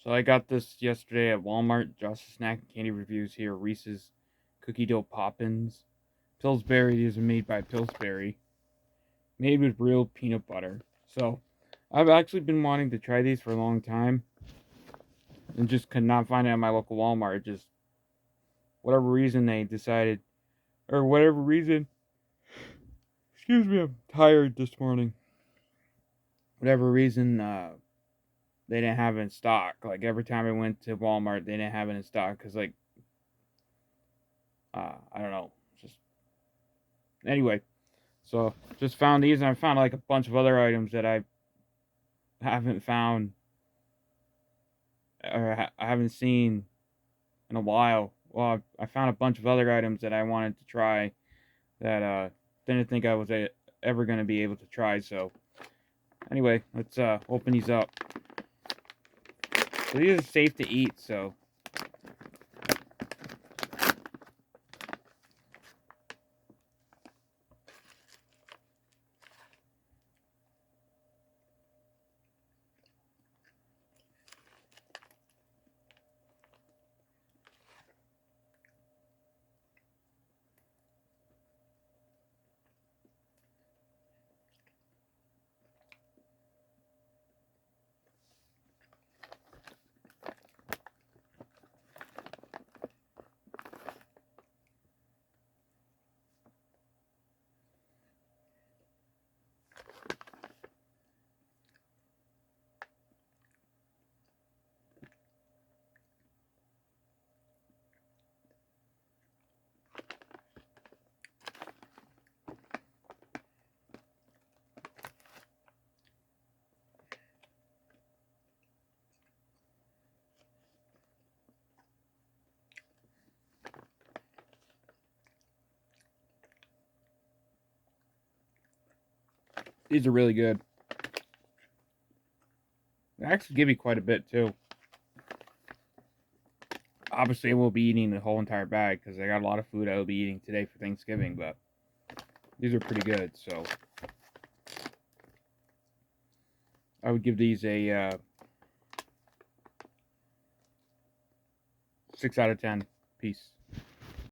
So I got this yesterday at Walmart. Josh's Snack and Candy Reviews here. Reese's Cookie Dough Poppins. Pillsbury. These are made by Pillsbury. Made with real peanut butter. So I've actually been wanting to try these for a long time. And just could not find it at my local Walmart. Just whatever reason they decided. Or whatever reason. Excuse me, I'm tired this morning. Whatever reason, they didn't have it in stock. Like every time I went to Walmart, they didn't have it in stock because I don't know. Just anyway, so just found these, and I found like a bunch of other items that I haven't found or I haven't seen in a while. Well, I found a bunch of other items that I wanted to try that didn't think I was ever going to be able to try. So anyway, let's open these up. So these are safe to eat. So these are really good. They actually give you quite a bit too. Obviously, I won't be eating the whole entire bag because I got a lot of food I will be eating today for Thanksgiving, but these are pretty good. So I would give these a 6 out of 10. Peace.